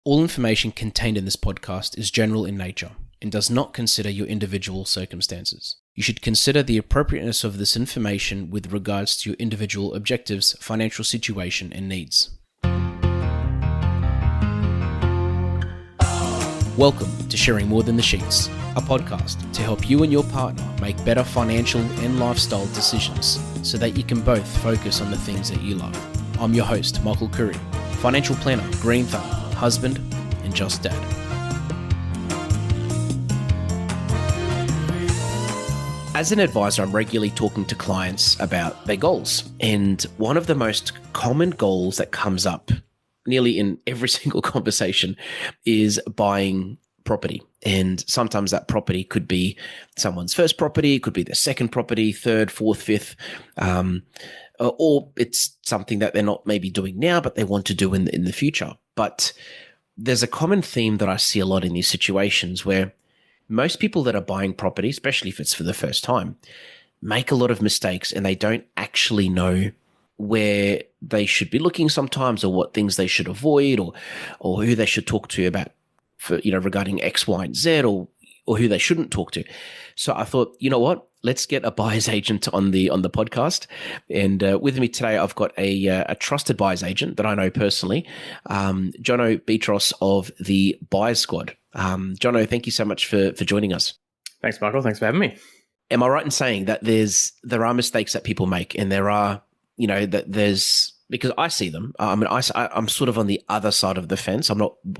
All information contained in this podcast is general in nature and does not consider your individual circumstances. You should consider the appropriateness of this information with regards to your individual objectives, financial situation, and needs. Welcome to Sharing More Than the Sheets, a podcast to help you and your partner make better financial and lifestyle decisions so that you can both focus on the things that you love. I'm your host, Michael Khouri, financial planner, green thumb, husband, and just dad. As an advisor, I'm regularly talking to clients about their goals. And one of the most common goals that comes up nearly in every single conversation is buying property. And sometimes that property could be someone's first property, it could be their second property, third, fourth, fifth, or it's something that they're not maybe doing now, but they want to do in the future. But there's a common theme that I see a lot in these situations where most people that are buying property, especially if it's for the first time, make a lot of mistakes and they don't actually know where they should be looking sometimes, or what things they should avoid, or who they should talk to about for, regarding X, Y, and Z, or who they shouldn't talk to. So I thought, you know what? Let's get a buyer's agent on the podcast. And with me today, I've got a trusted buyer's agent that I know personally, Jonathan Betros of the Buyers Squad. Jono, thank you so much for joining us. Thanks, Michael. Thanks for having me. Am I right in saying that there are mistakes that people make, and there are, because I see them. I'm sort of on the other side of the fence. I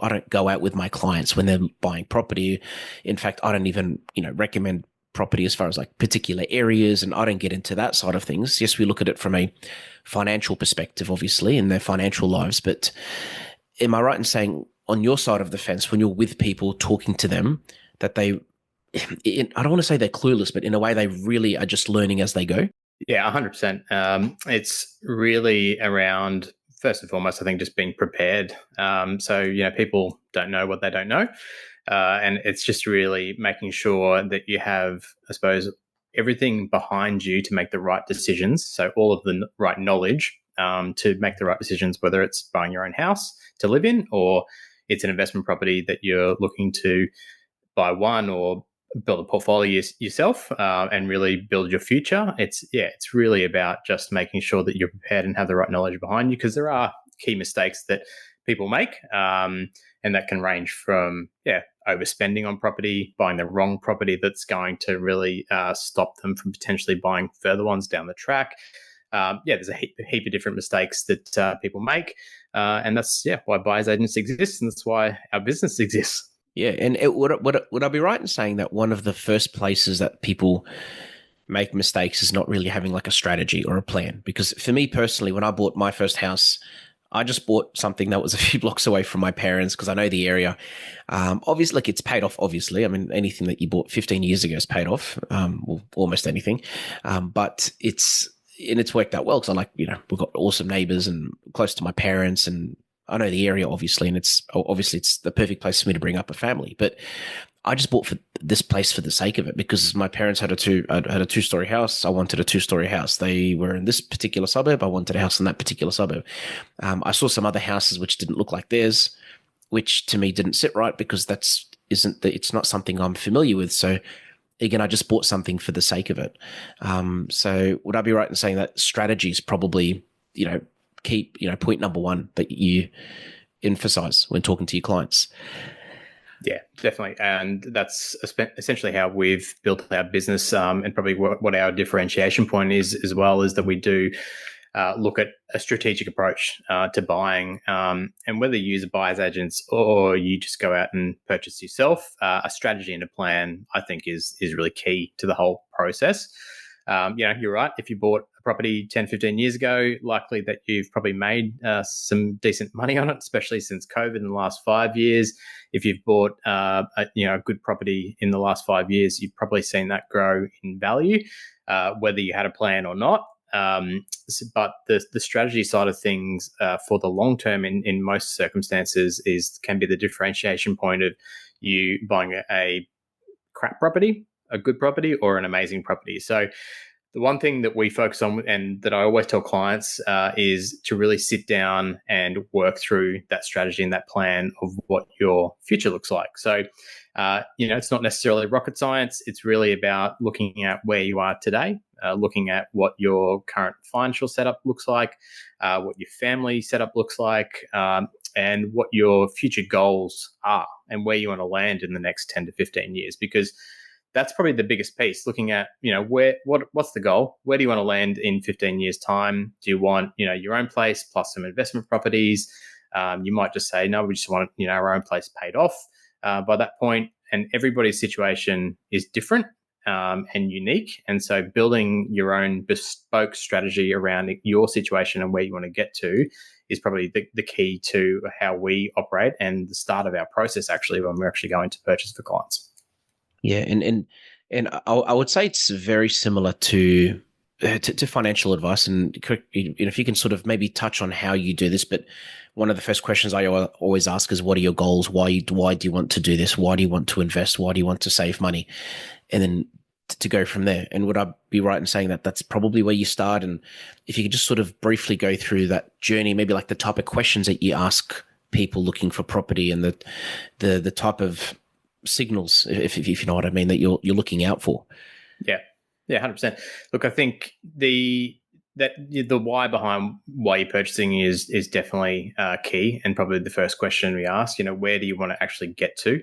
don't go out with my clients when they're buying property. In fact, I don't even, recommend property as far as like particular areas, and I don't get into that side of things. Yes, we look at it from a financial perspective, obviously, in their financial lives. But am I right in saying on your side of the fence, when you're with people talking to them, that I don't want to say they're clueless, but in a way they really are just learning as they go? Yeah, 100%. It's really around, first and foremost, I think just being prepared. People don't know what they don't know. And it's just really making sure that you have, I suppose, everything behind you to make the right decisions. So all of the right knowledge to make the right decisions, whether it's buying your own house to live in, or it's an investment property that you're looking to buy one or build a portfolio yourself and really build your future. It's really about just making sure that you're prepared and have the right knowledge behind you, because there are key mistakes that people make, and that can range from overspending on property, buying the wrong property that's going to really stop them from potentially buying further ones down the track. There's a heap of different mistakes that people make, and that's why buyers agents exist, and that's why our business exists. Yeah, and would I be right in saying that one of the first places that people make mistakes is not really having like a strategy or a plan? Because for me personally, when I bought my first house, I just bought something that was a few blocks away from my parents because I know the area. Obviously, it's paid off, obviously. I mean, anything that you bought 15 years ago is paid off, almost anything. But it's worked out well because we've got awesome neighbors and close to my parents, and I know the area, obviously, and it's the perfect place for me to bring up a family. But I just bought for this place for the sake of it, because my parents had a two-story house. I wanted a two-story house. They were in this particular suburb. I wanted a house in that particular suburb. I saw some other houses which didn't look like theirs, which to me didn't sit right, because it's not something I'm familiar with. So again, I just bought something for the sake of it. So would I be right in saying that strategy is probably, keep, point number one that you emphasize when talking to your clients? Yeah, definitely. And that's essentially how we've built our business, and probably what our differentiation point is as well, is that we do look at a strategic approach to buying, and whether you use buyer's agents or you just go out and purchase yourself, a strategy and a plan, I think, is really key to the whole process. You're right. If you bought a property 10, 15 years ago, likely that you've probably made some decent money on it, especially since COVID in the last 5 years. If you've bought a good property in the last 5 years, you've probably seen that grow in value, whether you had a plan or not. But the strategy side of things for the long term in most circumstances can be the differentiation point of you buying a crap property, a good property, or an amazing property. So the one thing that we focus on and that I always tell clients is to really sit down and work through that strategy and that plan of what your future looks like. So, it's not necessarily rocket science. It's really about looking at where you are today, looking at what your current financial setup looks like, what your family setup looks like, and what your future goals are and where you want to land in the next 10 to 15 years. Because that's probably the biggest piece, looking at, what's the goal? Where do you want to land in 15 years time? Do you want, your own place plus some investment properties? You might just say, no, we just want, our own place paid off by that point. And everybody's situation is different and unique. And so building your own bespoke strategy around your situation and where you want to get to is probably the key to how we operate and the start of our process, actually, when we're actually going to purchase for clients. Yeah, and I would say it's very similar to financial advice. And if you can sort of maybe touch on how you do this, but one of the first questions I always ask is, what are your goals? Why do you want to do this? Why do you want to invest? Why do you want to save money? And then to go from there. And would I be right in saying that that's probably where you start? And if you could just sort of briefly go through that journey, maybe like the type of questions that you ask people looking for property and the type of signals, if you know what I mean, that you're looking out for. Yeah, 100%. Look, I think the why behind why you're purchasing is definitely key, and probably the first question we ask. Where do you want to actually get to?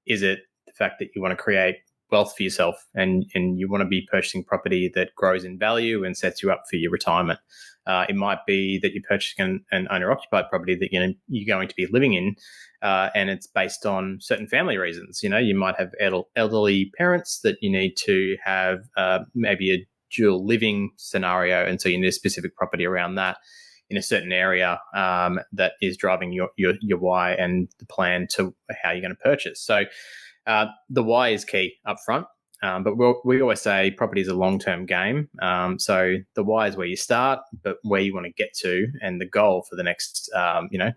Is it the fact that you want to create wealth for yourself and you want to be purchasing property that grows in value and sets you up for your retirement? It might be that you're purchasing an owner-occupied property that you're going to be living in, and it's based on certain family reasons. You might have elderly parents that you need to have maybe a dual living scenario, and so you need a specific property around that in a certain area that is driving your why and the plan to how you're going to purchase. So the why is key up front. But we always say property is a long-term game. So the why is where you start, but where you want to get to and the goal for the next,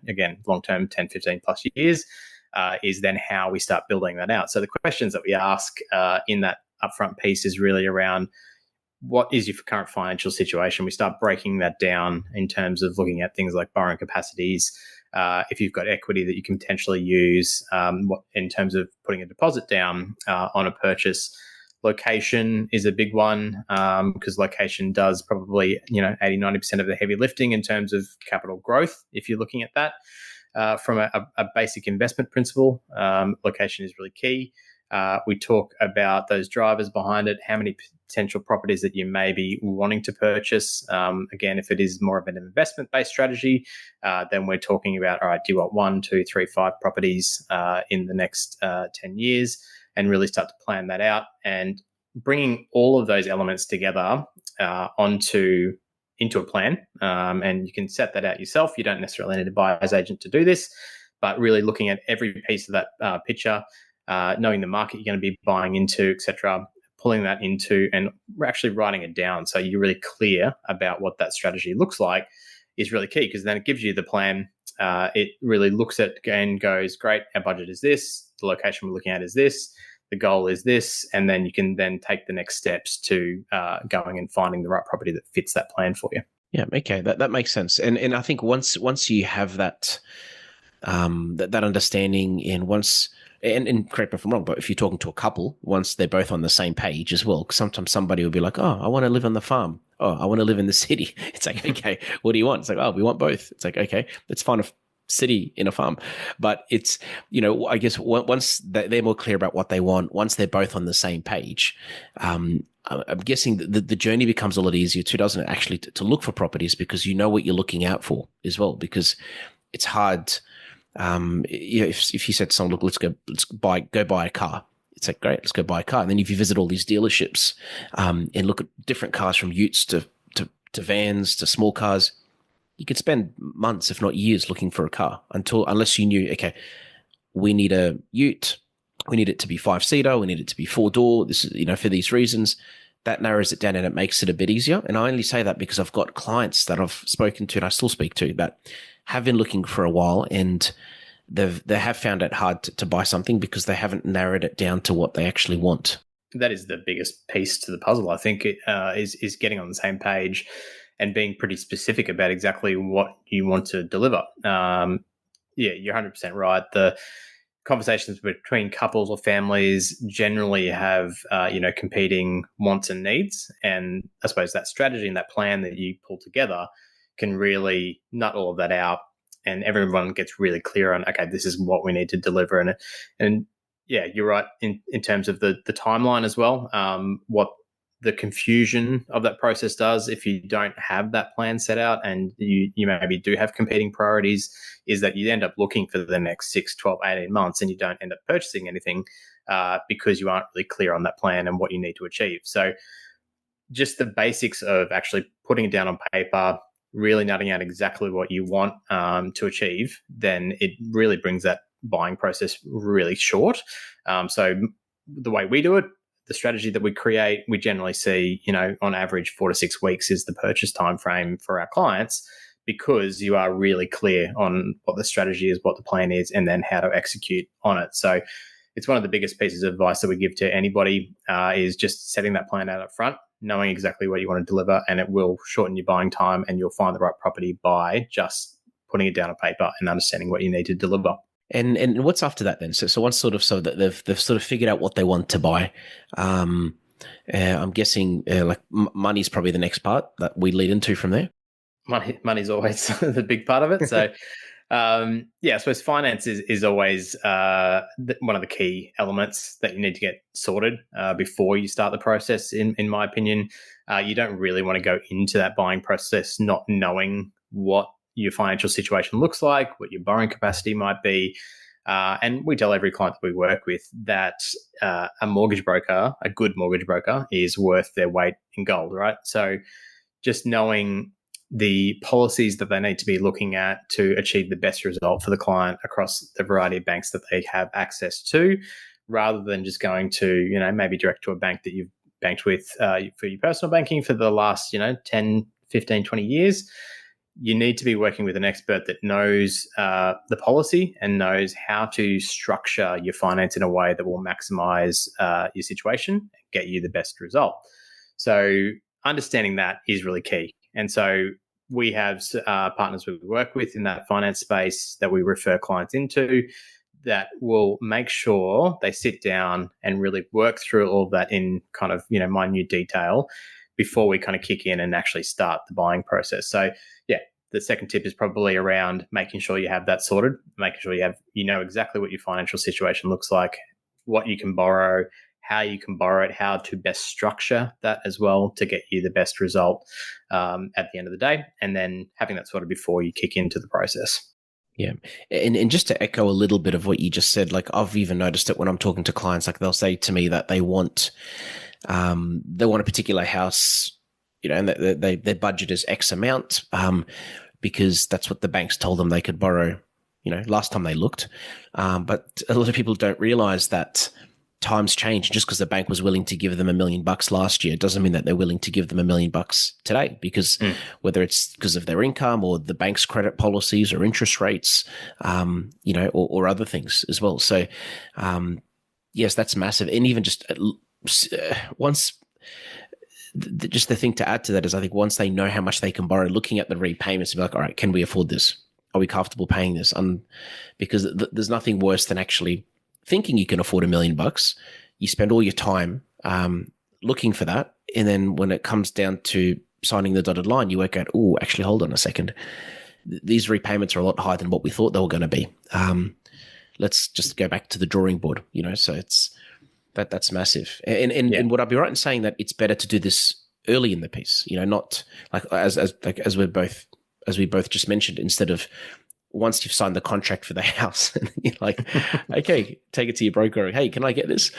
again, long-term 10, 15 plus years is then how we start building that out. So the questions that we ask in that upfront piece is really around, what is your current financial situation? We start breaking that down in terms of looking at things like borrowing capacities. If you've got equity that you can potentially use, in terms of putting a deposit down on a purchase. Location is a big one because location does probably 80-90% of the heavy lifting in terms of capital growth. If you're looking at that from a basic investment principle, location is really key. We talk about those drivers behind it, how many potential properties that you may be wanting to purchase. Again, if it is more of an investment-based strategy, then we're talking about, all right, do you want 1, 2, 3, 5 properties in the next 10 years? And really start to plan that out, and bringing all of those elements together into a plan. And you can set that out yourself. You don't necessarily need a buyer's agent to do this, but really looking at every piece of that picture, knowing the market you're going to be buying into, etc., pulling that into and actually writing it down so you're really clear about what that strategy looks like is really key, because then it gives you the plan. It really looks at and goes, great, our budget is this, the location we're looking at is this, the goal is this, and then you can then take the next steps to going and finding the right property that fits that plan for you. Yeah, okay, that makes sense. And I think once you have that that understanding, and correct me if I'm wrong, but if you're talking to a couple, once they're both on the same page as well, because sometimes somebody will be like, oh, I want to live on the farm. Oh, I want to live in the city. It's like, okay, what do you want? It's like, oh, we want both. It's like, okay, let's find a city in a farm. But it's, I guess once they're more clear about what they want, once they're both on the same page, I'm guessing that the journey becomes a lot easier too, doesn't it, actually, to look for properties, because you know what you're looking out for as well, because it's hard. If you said to someone, look, let's go buy a car. It's like, great, let's go buy a car. And then if you visit all these dealerships and look at different cars, from utes to vans to small cars, you could spend months, if not years, looking for a car unless you knew, okay, we need a ute, we need it to be 5-seater, we need it to be 4-door. This is, for these reasons. That narrows it down and it makes it a bit easier. And I only say that because I've got clients that I've spoken to and I still speak to that have been looking for a while, and they have found it hard to buy something because they haven't narrowed it down to what they actually want. that is the biggest piece to the puzzle. I think it is getting on the same page and being pretty specific about exactly what you want to deliver. Yeah, you're 100% right. The conversations between couples or families generally have, competing wants and needs. And I suppose that strategy and that plan that you pull together can really nut all of that out. And everyone gets really clear on, okay, this is what we need to deliver. And yeah, you're right in terms of the timeline as well. What the confusion of that process does if you don't have that plan set out and you maybe do have competing priorities is that you end up looking for the next 6, 12, 18 months and you don't end up purchasing anything because you aren't really clear on that plan and what you need to achieve. So just the basics of actually putting it down on paper, really nutting out exactly what you want to achieve, then it really brings that buying process really short. So the way we do it, the strategy that we create, we generally see, on average 4 to 6 weeks is the purchase time frame for our clients, because you are really clear on what the strategy is, what the plan is, and then how to execute on it. So it's one of the biggest pieces of advice that we give to anybody is just setting that plan out up front, knowing exactly what you want to deliver, and it will shorten your buying time and you'll find the right property by just putting it down on paper and understanding what you need to deliver. And what's after that then? So once sort of so that they've sort of figured out what they want to buy. I'm guessing like money's probably the next part that we lead into from there. Money's always the big part of it. So I suppose finance is always one of the key elements that you need to get sorted before you start the process. In my opinion, you don't really want to go into that buying process not knowing what your financial situation looks like, what your borrowing capacity might be. And we tell every client that we work with that a mortgage broker, a good mortgage broker, is worth their weight in gold, right? So just knowing the policies that they need to be looking at to achieve the best result for the client across the variety of banks that they have access to, rather than just going to, maybe direct to a bank that you've banked with for your personal banking for the last, 10, 15, 20 years. You need to be working with an expert that knows the policy and knows how to structure your finance in a way that will maximize your situation and get you the best result. So understanding that is really key. And so we have partners we work with in that finance space that we refer clients into that will make sure they sit down and really work through all of that in kind of, minute detail before we kind of kick in and actually start the buying process. So yeah, the second tip is probably around making sure you have that sorted, making sure you know exactly what your financial situation looks like, what you can borrow, how you can borrow it, how to best structure that as well to get you the best result at the end of the day, and then having that sorted before you kick into the process. Yeah. And just to echo a little bit of what you just said, like I've even noticed it when I'm talking to clients, like they'll say to me that they want a particular house, and their budget is X amount, because that's what the banks told them they could borrow, last time they looked. But a lot of people don't realize that times change. Just because the bank was willing to give them $1 million last year doesn't mean that they're willing to give them $1 million today, because whether it's because of their income or the bank's credit policies or interest rates, or other things as well. So, yes, that's massive. And even just once, just the thing to add to that is I think once they know how much they can borrow, looking at the repayments, be like, all right, can we afford this? Are we comfortable paying this? Because there's nothing worse than actually thinking you can afford $1 million. You spend all your time looking for that, and then when it comes down to signing the dotted line, you work out, oh, actually, hold on a second. These repayments are a lot higher than what we thought they were going to be. Let's just go back to the drawing board. So it's that's massive. And would I be right in saying that it's better to do this early in the piece? Not like as we both just mentioned, instead of once you've signed the contract for the house, and you're like, okay, take it to your broker. Hey, can I get this?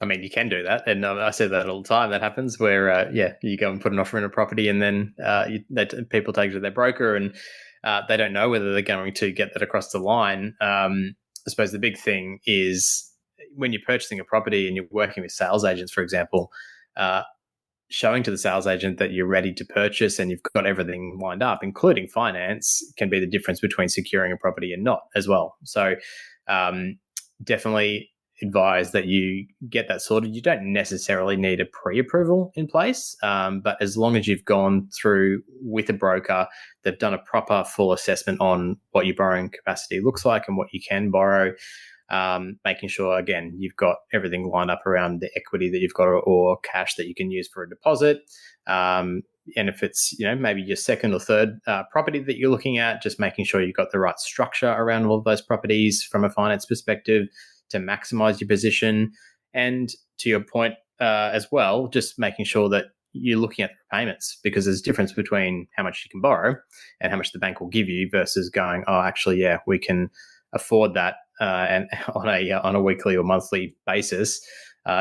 I mean, you can do that. And I say that all the time. That happens where, you go and put an offer in a property and then people take it to their broker and they don't know whether they're going to get that across the line. I suppose the big thing is when you're purchasing a property and you're working with sales agents, for example, showing to the sales agent that you're ready to purchase and you've got everything lined up, including finance, can be the difference between securing a property and not as well. So definitely advise that you get that sorted. You don't necessarily need a pre-approval in place, but as long as you've gone through with a broker, they've done a proper full assessment on what your borrowing capacity looks like and what you can borrow, making sure, again, you've got everything lined up around the equity that you've got or cash that you can use for a deposit. And if it's, maybe your second or third property that you're looking at, just making sure you've got the right structure around all of those properties from a finance perspective to maximize your position. And to your point as well, just making sure that you're looking at the repayments, because there's a difference between how much you can borrow and how much the bank will give you versus going, oh, actually, yeah, we can afford that and on a weekly or monthly basis.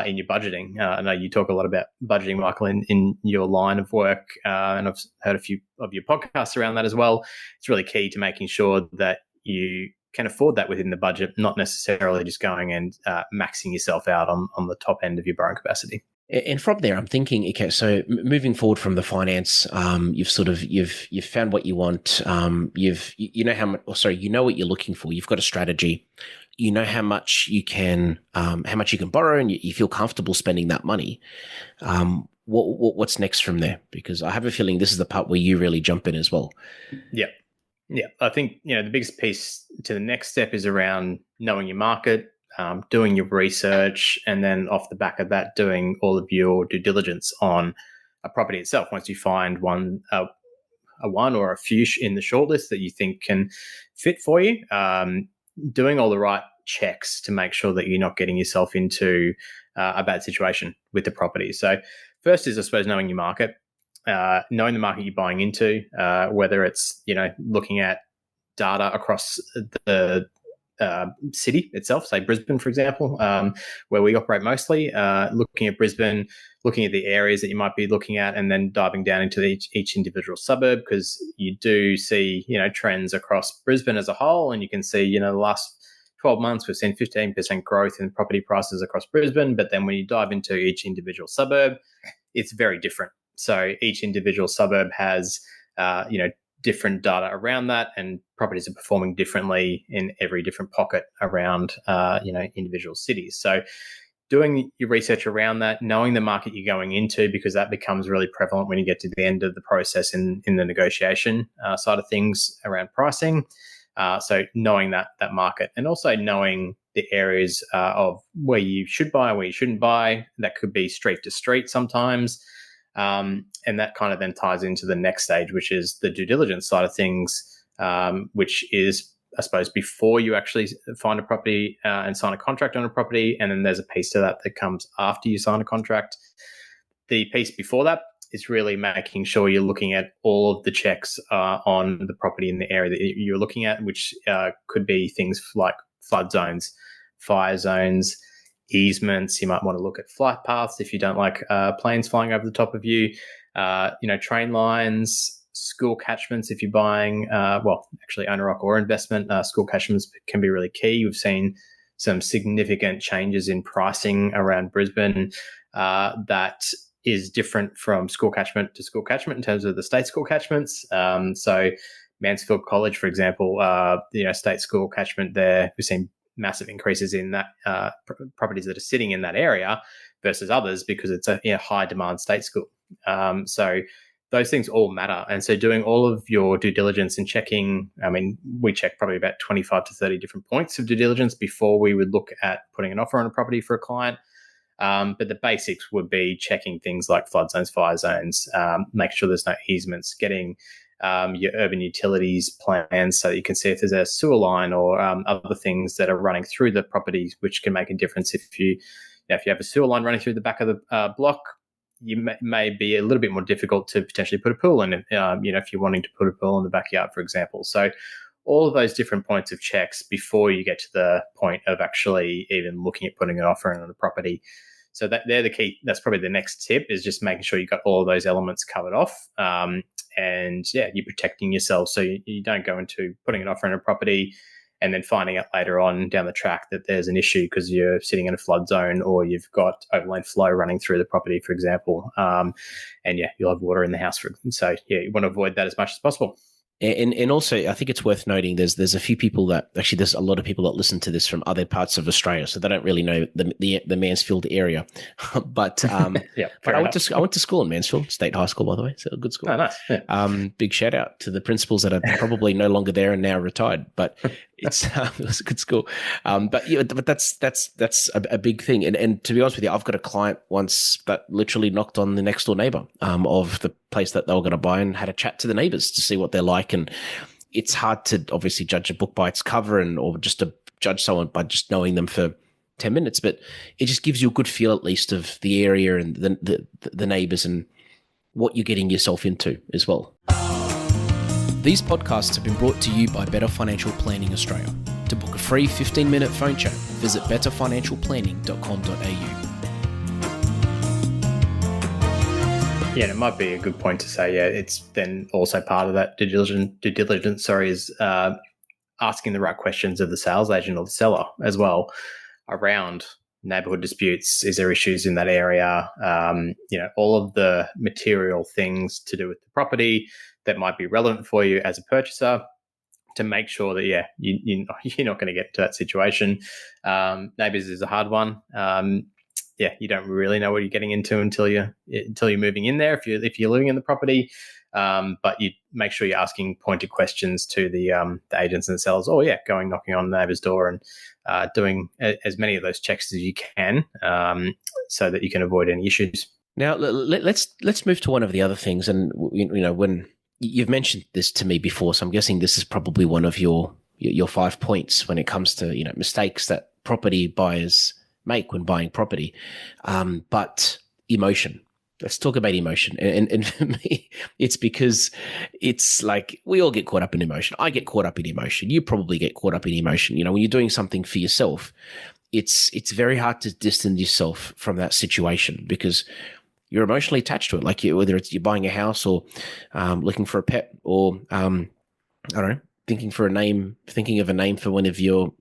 In your budgeting. I know you talk a lot about budgeting, Michael, in your line of work, and I've heard a few of your podcasts around that as well. It's really key to making sure that you can afford that within the budget, not necessarily just going and maxing yourself out on the top end of your borrowing capacity. And from there, I'm thinking, okay, so moving forward from the finance, you've found what you want. You know how much, you know what you're looking for. You've got a strategy. You know how much you can borrow, and you feel comfortable spending that money. What's next from there? Because I have a feeling this is the part where you really jump in as well. Yeah. Yeah. I think, the biggest piece to the next step is around knowing your market, doing your research, and then off the back of that, doing all of your due diligence on a property itself. Once you find one or a few in the shortlist that you think can fit for you, doing all the right checks to make sure that you're not getting yourself into a bad situation with the property. So first is, I suppose, knowing your market, knowing the market you're buying into, whether it's, looking at data across the city itself, say Brisbane, for example, where we operate mostly, looking at Brisbane, looking at the areas that you might be looking at, and then diving down into each individual suburb, because you do see, trends across Brisbane as a whole, and you can see, the last 12 months, we've seen 15% growth in property prices across Brisbane. But then when you dive into each individual suburb, it's very different. So each individual suburb has, different data around that, and properties are performing differently in every different pocket around, individual cities. So doing your research around that, knowing the market you're going into, because that becomes really prevalent when you get to the end of the process in the negotiation side of things around pricing. So knowing that market, and also knowing the areas of where you should buy, where you shouldn't buy. That could be street to street sometimes. And that kind of then ties into the next stage, which is the due diligence side of things, which is, I suppose, before you actually find a property and sign a contract on a property. And then there's a piece to that comes after you sign a contract. The piece before that is really making sure you're looking at all of the checks on the property in the area that you're looking at, which could be things like flood zones, fire zones, easements. You might want to look at flight paths if you don't like planes flying over the top of you, train lines, school catchments. If you're buying, actually owner occupier or investment, school catchments can be really key. We've seen some significant changes in pricing around Brisbane that is different from school catchment to school catchment in terms of the state school catchments. So Mansfield College, for example, state school catchment there, we've seen massive increases in that properties that are sitting in that area versus others, because it's a high demand state school. So those things all matter. And so doing all of your due diligence and checking, we check probably about 25 to 30 different points of due diligence before we would look at putting an offer on a property for a client. But the basics would be checking things like flood zones, fire zones, make sure there's no easements, getting your urban utilities plans so that you can see if there's a sewer line or other things that are running through the property, which can make a difference. If you have a sewer line running through the back of the block, you may be a little bit more difficult to potentially put a pool in, if you're wanting to put a pool in the backyard, for example. So all of those different points of checks before you get to the point of actually even looking at putting an offer in on the property. So they're the key. That's probably the next tip, is just making sure you've got all of those elements covered off. And you're protecting yourself so you don't go into putting an offer in a property and then finding out later on down the track that there's an issue because you're sitting in a flood zone or you've got overland flow running through the property, for example. And you'll have water in the house. So you want to avoid that as much as possible. And also, I think it's worth noting there's a few people that actually there's a lot of people that listen to this from other parts of Australia, so they don't really know the Mansfield area. but Yeah, but fair enough. I went to school in Mansfield State High School, by the way, so a good Oh, school. nice. Yeah. Big shout out to the principals that are probably no longer there and now retired, but it was a good school. But yeah, but that's a big thing. And to be honest with you, I've got a client once that literally knocked on the next door neighbor of the place that they were going to buy and had a chat to the neighbors to see what they're like. And it's hard to obviously judge a book by its cover or just to judge someone by just knowing them for 10 minutes, but it just gives you a good feel at least of the area and the neighbors and what you're getting yourself into as well. These podcasts have been brought to you by Better Financial Planning Australia. To book a free 15-minute phone chat, visit betterfinancialplanning.com.au. Yeah, and it might be a good point to say, it's then also part of that due diligence, is asking the right questions of the sales agent or the seller as well around neighborhood disputes. Is there issues in that area? All of the material things to do with the property that might be relevant for you as a purchaser to make sure that, you're not going to get to that situation. Neighbors is a hard one. You don't really know what you're getting into until you're moving in there. If you're living in the property, but you make sure you're asking pointed questions to the agents and the sellers. Going knocking on the neighbor's door and doing as many of those checks as you can, so that you can avoid any issues. Now let's move to one of the other things, and when you've mentioned this to me before, so I'm guessing this is probably one of your 5 points when it comes to mistakes that property buyers make when buying property. But emotion. Let's talk about emotion. And for me, it's because it's like we all get caught up in emotion. I get caught up in emotion. You probably get caught up in emotion. When you're doing something for yourself, it's very hard to distance yourself from that situation because you're emotionally attached to it. Like whether it's you're buying a house or looking for a pet or I don't know, thinking of a name for one of for your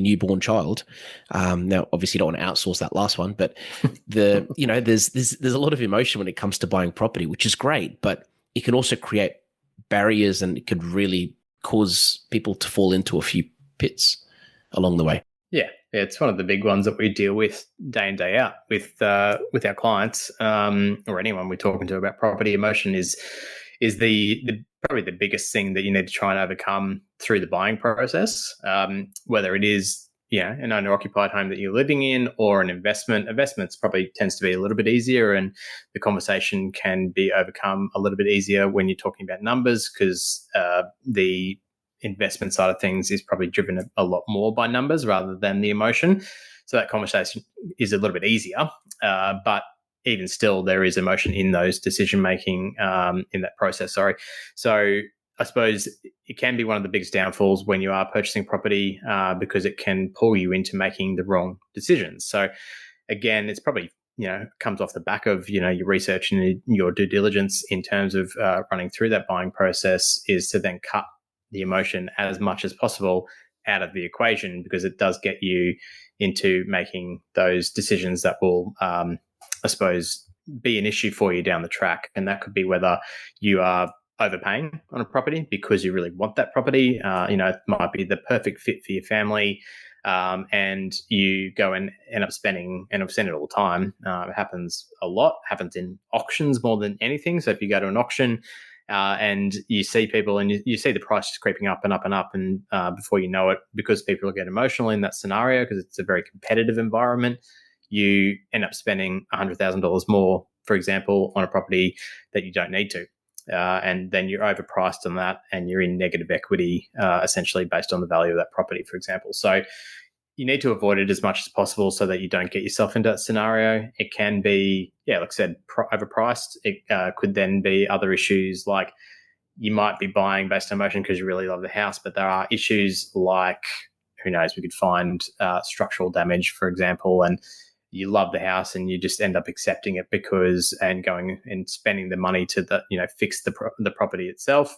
newborn child. Now, obviously, you don't want to outsource that last one, but there's a lot of emotion when it comes to buying property, which is great, but it can also create barriers and it could really cause people to fall into a few pits along the way. Yeah, it's one of the big ones that we deal with day in, day out with our clients, or anyone we're talking to about property. Emotion is the probably the biggest thing that you need to try and overcome through the buying process, whether it is an owner-occupied home that you're living in or an investment. Investments probably tends to be a little bit easier, and the conversation can be overcome a little bit easier when you're talking about numbers because the investment side of things is probably driven a lot more by numbers rather than the emotion. So that conversation is a little bit easier, but even still, there is emotion in those decision-making, in that process, sorry. So I suppose it can be one of the biggest downfalls when you are purchasing property, because it can pull you into making the wrong decisions. So again, it's probably, comes off the back of, your research and your due diligence in terms of running through that buying process is to then cut the emotion as much as possible out of the equation because it does get you into making those decisions that will, I suppose, be an issue for you down the track. And that could be whether you are overpaying on a property because you really want that property. It might be the perfect fit for your family. And you go and end up spending, and I've seen it all the time. It happens a lot, happens in auctions more than anything. So if you go to an auction, and you see people and you see the price just creeping up and up and up. And before you know it, because people get emotional in that scenario, because it's a very competitive environment, you end up spending $100,000 more, for example, on a property that you don't need to. And then you're overpriced on that and you're in negative equity, essentially based on the value of that property, for example. So you need to avoid it as much as possible so that you don't get yourself into that scenario. It can be, like I said, overpriced. It could then be other issues like you might be buying based on emotion because you really love the house, but there are issues like, who knows, we could find structural damage, for example, and you love the house and you just end up accepting it and going and spending the money to fix the property itself,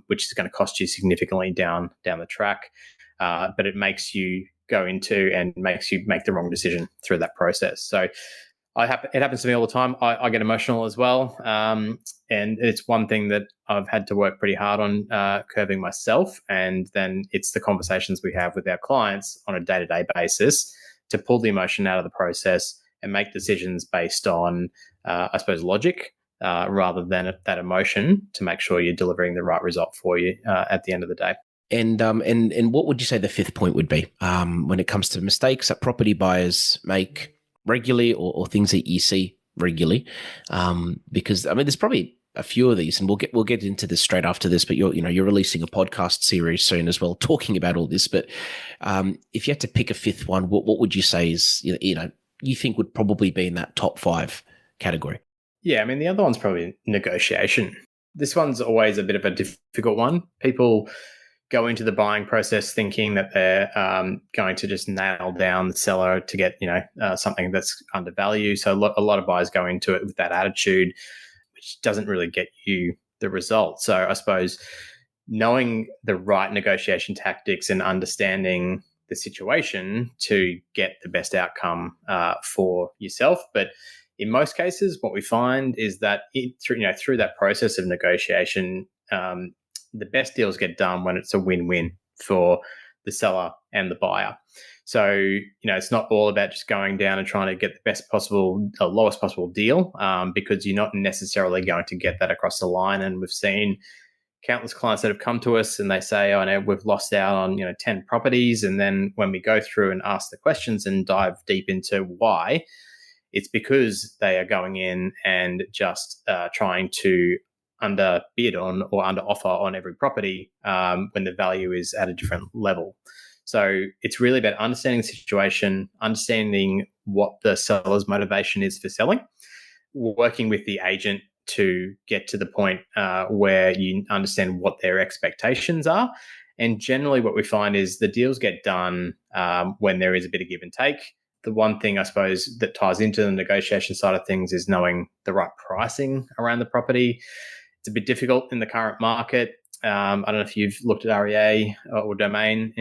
which is going to cost you significantly down the track. But it makes you go into and makes you make the wrong decision through that process. So It happens to me all the time. I get emotional as well. And it's one thing that I've had to work pretty hard on curbing myself. And then it's the conversations we have with our clients on a day-to-day basis to pull the emotion out of the process and make decisions based on, I suppose, logic rather than that emotion to make sure you're delivering the right result for you at the end of the day. And what would you say the fifth point would be when it comes to mistakes that property buyers make regularly, or things that you see regularly? Because I mean, there's probably a few of these, and we'll get into this straight after this. But you're releasing a podcast series soon as well, talking about all this. But if you had to pick a fifth one, what would you say is you think would probably be in that top 5 category? Yeah, I mean, the other one's probably negotiation. This one's always a bit of a difficult one. People go into the buying process thinking that they're going to just nail down the seller to get something that's undervalued. So a lot of buyers go into it with that attitude, which doesn't really get you the result. So I suppose knowing the right negotiation tactics and understanding the situation to get the best outcome for yourself. But in most cases, what we find is that through that process of negotiation, the best deals get done when it's a win-win for the seller and the buyer. So, it's not all about just going down and trying to get the lowest possible deal, because you're not necessarily going to get that across the line. And we've seen countless clients that have come to us and they say, "Oh, no, we've lost out on 10 properties." And then when we go through and ask the questions and dive deep into why, it's because they are going in and just trying to underbid on or under offer on every property when the value is at a different level. So it's really about understanding the situation, understanding what the seller's motivation is for selling, working with the agent to get to the point where you understand what their expectations are. And generally what we find is the deals get done when there is a bit of give and take. The one thing I suppose that ties into the negotiation side of things is knowing the right pricing around the property. It's a bit difficult in the current market. I don't know if you've looked at REA or Domain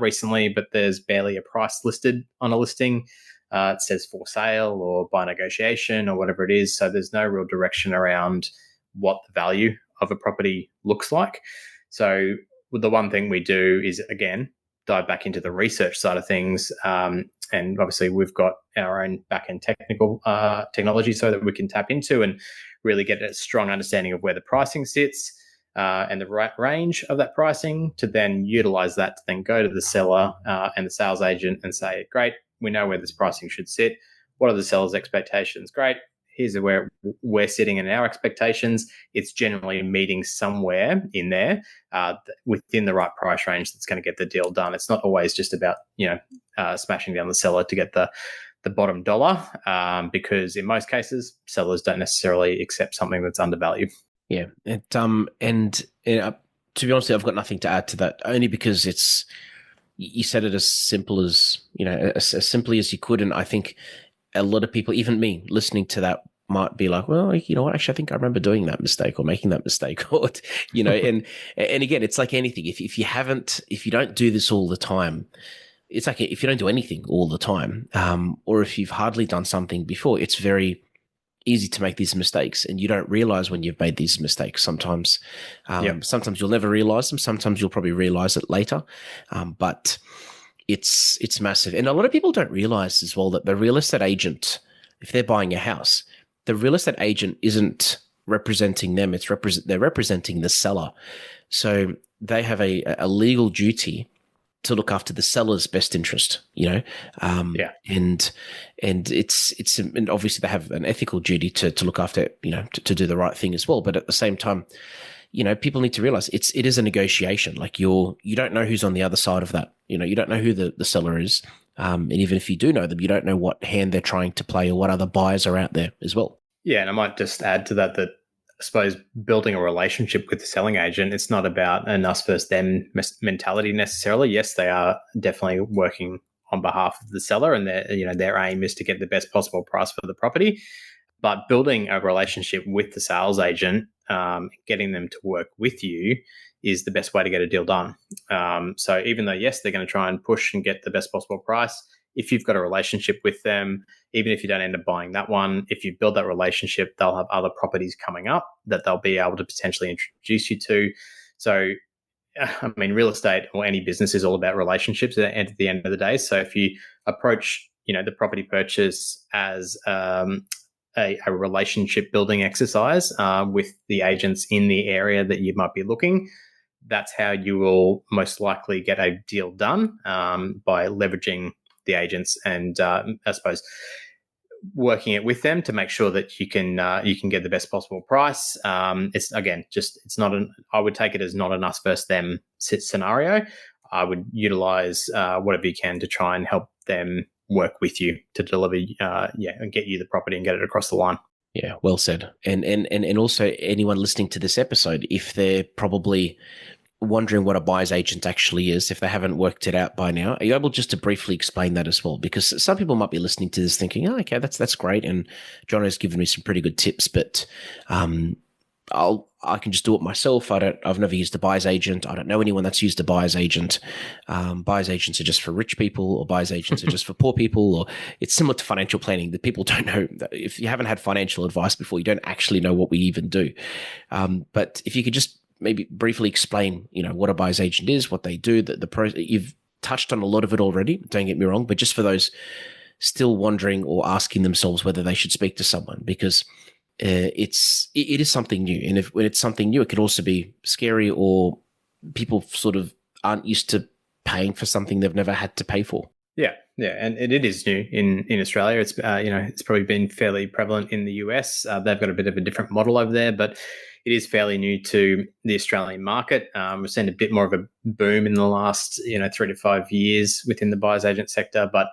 recently, but there's barely a price listed on a listing. It says for sale or by negotiation or whatever it is. So there's no real direction around what the value of a property looks like. So the one thing we do is, again, dive back into the research side of things. And obviously we've got our own back-end technology so that we can tap into and really get a strong understanding of where the pricing sits and the right range of that pricing to then utilize that to then go to the seller and the sales agent and say, great, we know where this pricing should sit. What are the seller's expectations? Great. Here's where we're sitting in our expectations. It's generally meeting somewhere in there within the right price range that's going to get the deal done. It's not always just about smashing down the seller to get the bottom dollar, because in most cases sellers don't necessarily accept something that's undervalued. Yeah, and to be honest, I've got nothing to add to that. Only because you said it as simple as as simply as you could, and I think a lot of people, even me, listening to that might be like, well, you know what? Actually, I think I remember doing that mistake or making that mistake, or and again, it's like anything. If you don't do this all the time, it's like if you don't do anything all the time, or if you've hardly done something before, it's very easy to make these mistakes, and you don't realize when you've made these mistakes. Sometimes, sometimes you'll never realize them. Sometimes you'll probably realize it later, but it's massive. And a lot of people don't realize as well that the real estate agent, if they're buying a house, the real estate agent isn't representing them. They're representing the seller. So they have a legal duty to look after the seller's best interest, and it's and obviously they have an ethical duty to look after, to do the right thing as well. But at the same time, people need to realize it is a negotiation. Like you don't know who's on the other side of that. You don't know who the seller is. And even if you do know them, you don't know what hand they're trying to play or what other buyers are out there as well. Yeah. And I might just add to that I suppose building a relationship with the selling agent, it's not about an us versus them mentality necessarily. Yes, they are definitely working on behalf of the seller, and their aim is to get the best possible price for the property. But building a relationship with the sales agent, getting them to work with you, is the best way to get a deal done. So even though, yes, they're going to try and push and get the best possible price, if you've got a relationship with them, even if you don't end up buying that one, if you build that relationship, they'll have other properties coming up that they'll be able to potentially introduce you to. So, I mean, real estate or any business is all about relationships at the end of the day. So if you approach, the property purchase as a relationship building exercise with the agents in the area that you might be looking, that's how you will most likely get a deal done, by leveraging the agents and I suppose working it with them to make sure that you can get the best possible price. It's again it's not an I would take it as not an us versus them scenario. I would utilize whatever you can to try and help them work with you to deliver and get you the property and get it across the line. Yeah, well said. And also anyone listening to this episode, if they're probably wondering what a buyer's agent actually is, if they haven't worked it out by now, are you able just to briefly explain that as well? Because some people might be listening to this thinking, oh, okay, that's great. And John has given me some pretty good tips, but I can just do it myself. I've never used a buyer's agent. I don't know anyone that's used a buyer's agent. Buyer's agents are just for rich people, or buyer's agents are just for poor people, or it's similar to financial planning that people don't know. If you haven't had financial advice before, you don't actually know what we even do. But if you could just maybe briefly explain, what a buyer's agent is, what they do, you've touched on a lot of it already, don't get me wrong, but just for those still wondering or asking themselves whether they should speak to someone, because it is something new. And when it's something new, it could also be scary, or people sort of aren't used to paying for something they've never had to pay for. Yeah, and it is new in Australia. It's it's probably been fairly prevalent in the US. They've got a bit of a different model over there, but it is fairly new to the Australian market. We've seen a bit more of a boom in the last 3 to 5 years within the buyer's agent sector. But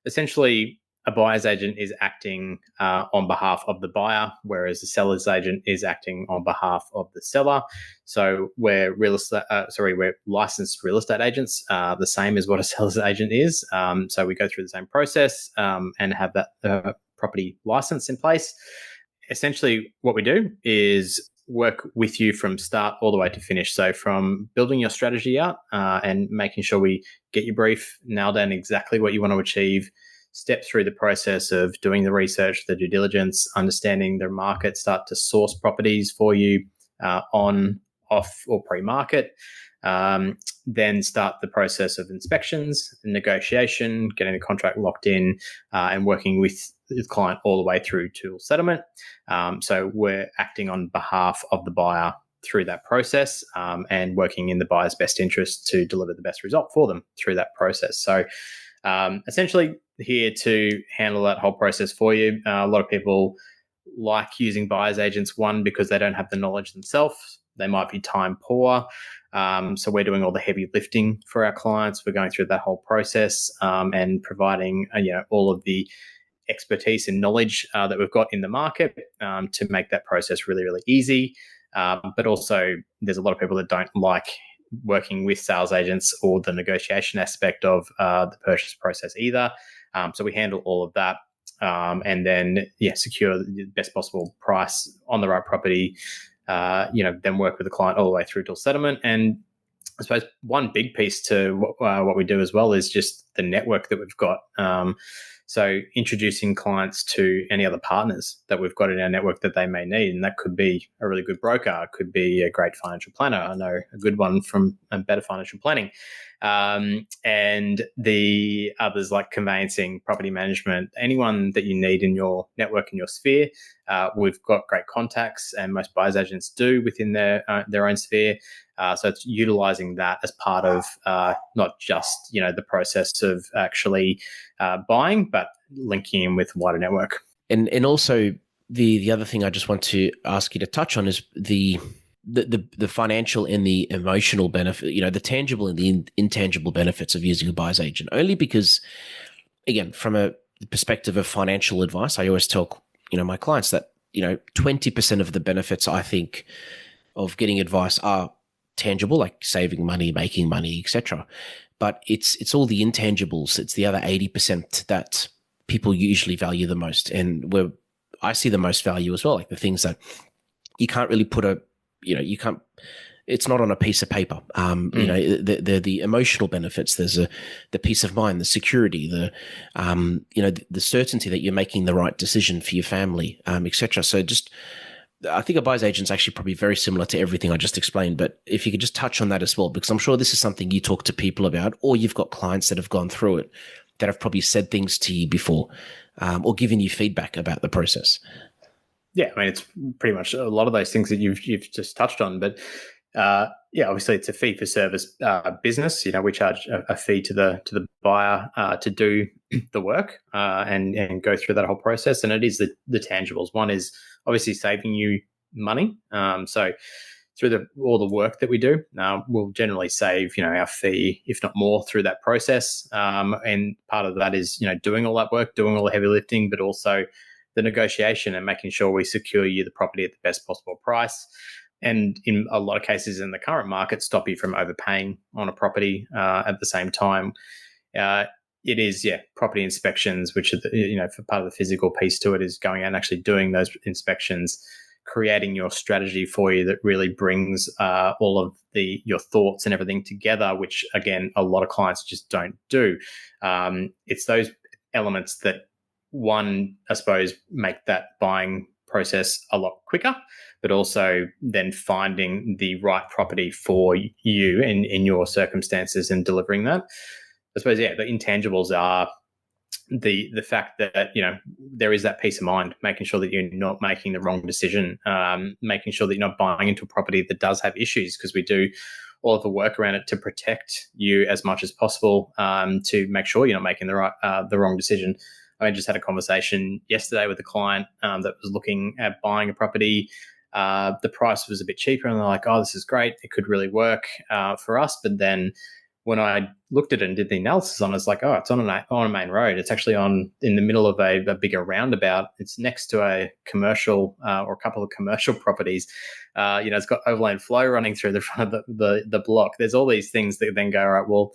essentially, a buyer's agent is acting on behalf of the buyer, whereas a seller's agent is acting on behalf of the seller. So we're licensed real estate agents, the same as what a seller's agent is. So we go through the same process and have that property license in place. Essentially, what we do is work with you from start all the way to finish. So from building your strategy out and making sure we get your brief, nail down exactly what you want to achieve, step through the process of doing the research, the due diligence, understanding the market, start to source properties for you on, off, or pre-market. Then start the process of inspections, negotiation, getting the contract locked in, and working with the client all the way through to settlement. So we're acting on behalf of the buyer through that process and working in the buyer's best interest to deliver the best result for them through that process. So essentially here to handle that whole process for you. A lot of people like using buyer's agents, one, because they don't have the knowledge themselves. They might be time poor. So we're doing all the heavy lifting for our clients. We're going through that whole process and providing all of the expertise and knowledge that we've got in the market to make that process really, really easy. But also there's a lot of people that don't like working with sales agents or the negotiation aspect of the purchase process either. So we handle all of that and then, secure the best possible price on the right property, then work with the client all the way through till settlement. And I suppose one big piece to what we do as well is just the network that we've got. So introducing clients to any other partners that we've got in our network that they may need. And that could be a really good broker, could be a great financial planner. I know a good one from Better Financial Planning. And the others like conveyancing, property management, anyone that you need in your network, in your sphere. We've got great contacts, and most buyers agents do within their own sphere. So it's utilizing that as part of not just the process of actually buying, but linking in with wider network. And also the other thing I just want to ask you to touch on is the financial and the emotional benefit, the tangible and the intangible benefits of using a buyer's agent. Only because, again, from a perspective of financial advice, I always tell my clients that 20% of the benefits I think of getting advice are tangible, like saving money, making money, etc. But it's all the intangibles. It's the other 80% that people usually value the most, and where I see the most value as well, like the things that you can't really put you can't it's not on a piece of paper. The emotional benefits. There's the peace of mind, the security, the certainty that you're making the right decision for your family, etc. So I think a buyer's agent's actually probably very similar to everything I just explained. But if you could just touch on that as well, because I'm sure this is something you talk to people about, or you've got clients that have gone through it that have probably said things to you before, or given you feedback about the process. Yeah, I mean, it's pretty much a lot of those things that you've just touched on. But obviously, it's a fee for service business. We charge a fee to the buyer to do the work and go through that whole process. And it is the tangibles. One is obviously saving you money. So through all the work that we do, we'll generally save our fee, if not more, through that process. And part of that is doing all that work, doing all the heavy lifting, but also the negotiation and making sure we secure you the property at the best possible price. And in a lot of cases in the current market, stop you from overpaying on a property at the same time. It is, property inspections, which are, for part of the physical piece to it is going out and actually doing those inspections, creating your strategy for you that really brings all of your thoughts and everything together, which, again, a lot of clients just don't do. It's those elements that, one, I suppose, make that buying process a lot quicker, but also then finding the right property for you in your circumstances and delivering that. I suppose, the intangibles are the fact that there is that peace of mind, making sure that you're not making the wrong decision, making sure that you're not buying into a property that does have issues, because we do all of the work around it to protect you as much as possible, to make sure you're not making the wrong decision. I just had a conversation yesterday with a client that was looking at buying a property. The price was a bit cheaper, and they're like, "Oh, this is great. It could really work for us." But then when I looked at it and did the analysis on it, it's like, "Oh, it's on a main road. It's actually in the middle of a bigger roundabout. It's next to a commercial or a couple of commercial properties. It's got overland flow running through the front of the block. There's all these things that then go, all right, well,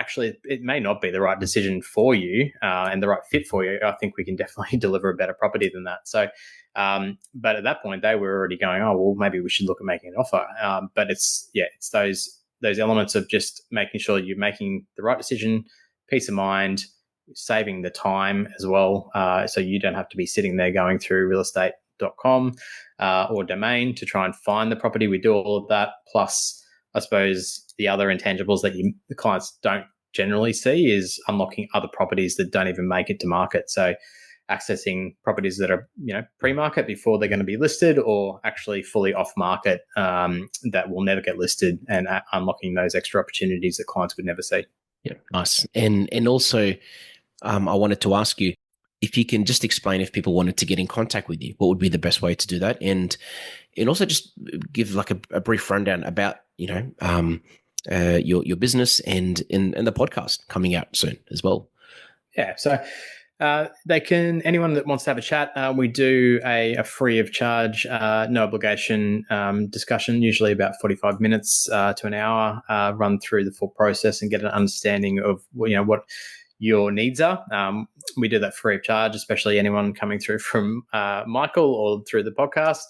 actually, it may not be the right decision for you and the right fit for you. I think we can definitely deliver a better property than that." So, but at that point, they were already going, "Oh, well, maybe we should look at making an offer." But it's those elements of just making sure you're making the right decision, peace of mind, saving the time as well, so you don't have to be sitting there going through realestate.com or Domain to try and find the property. We do all of that, plus, I suppose, the other intangibles that the clients don't generally see is unlocking other properties that don't even make it to market. So accessing properties that are pre-market before they're going to be listed, or actually fully off-market that will never get listed, and unlocking those extra opportunities that clients would never see. Yeah, nice. And also, I wanted to ask you if you can just explain, if people wanted to get in contact with you, what would be the best way to do that, and also just give like a brief rundown about your business and the podcast coming out soon as well. Yeah, so anyone that wants to have a chat, we do a free of charge, no obligation discussion, usually about 45 minutes to an hour, run through the full process and get an understanding of what your needs are. We do that free of charge, especially anyone coming through from Michael or through the podcast.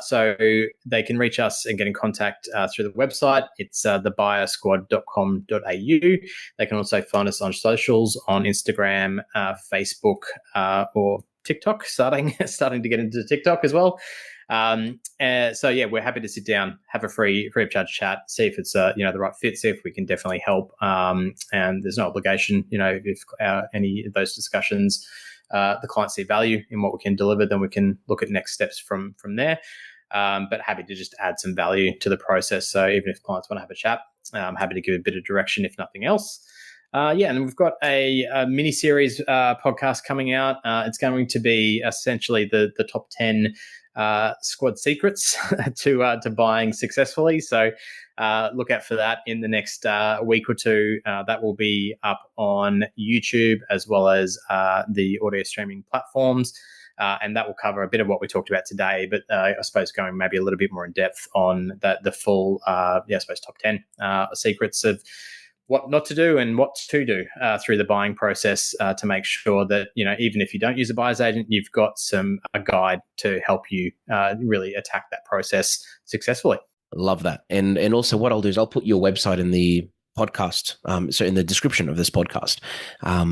So they can reach us and get in contact through the website. It's thebuyersquad.com.au. They can also find us on socials, on Instagram, Facebook, or TikTok, starting to get into TikTok as well. We're happy to sit down, have a free of charge chat, see if it's the right fit, see if we can definitely help. And there's no obligation. If any of those discussions, the clients see value in what we can deliver, then we can look at next steps from there. But happy to just add some value to the process. So even if clients want to have a chat, I'm happy to give a bit of direction, if nothing else. And we've got a mini series podcast coming out. It's going to be essentially the top 10 squad secrets to buying successfully. So look out for that in the next week or two. That will be up on YouTube as well as the audio streaming platforms. And that will cover a bit of what we talked about today, but I suppose going maybe a little bit more in depth on the full, top 10 secrets of what not to do and what to do through the buying process to make sure that, even if you don't use a buyer's agent, you've got a guide to help you really attack that process successfully. Love that. And also what I'll do is I'll put your website in the podcast, so in the description of this podcast,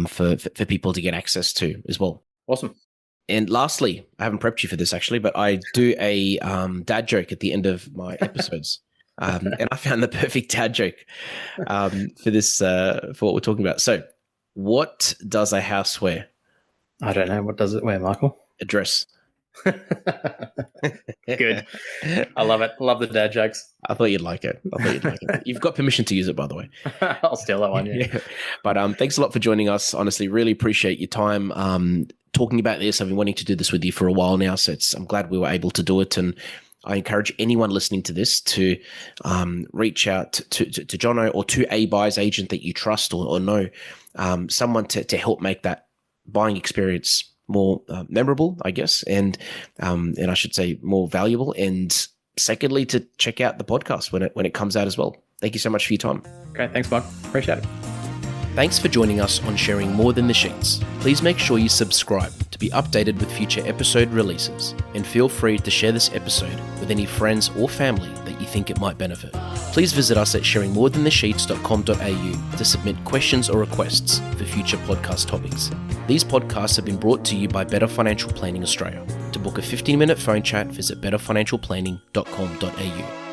for people to get access to as well. Awesome. And lastly, I haven't prepped you for this actually, but I do a dad joke at the end of my episodes. And I found the perfect dad joke for this, for what we're talking about. So what does a house wear? I don't know. What does it wear, Michael? A dress. Good. I love it. Love the dad jokes. I thought you'd like it. You've got permission to use it, by the way. I'll steal that one. Yeah. But thanks a lot for joining us. Honestly, really appreciate your time talking about this. I've been wanting to do this with you for a while now, so I'm glad we were able to do it. And I encourage anyone listening to this to reach out to Jono or to a buyer's agent that you trust or know, someone to help make that buying experience more memorable, I guess, and I should say more valuable. And secondly, to check out the podcast when it comes out as well. Thank you so much for your time. Great. Thanks, Mark. Appreciate it. Thanks for joining us on Sharing More Than the Sheets. Please make sure you subscribe to be updated with future episode releases, and feel free to share this episode with any friends or family that you think it might benefit. Please visit us at sharingmorethanthesheets.com.au to submit questions or requests for future podcast topics. These podcasts have been brought to you by Better Financial Planning Australia. To book a 15-minute phone chat, visit betterfinancialplanning.com.au.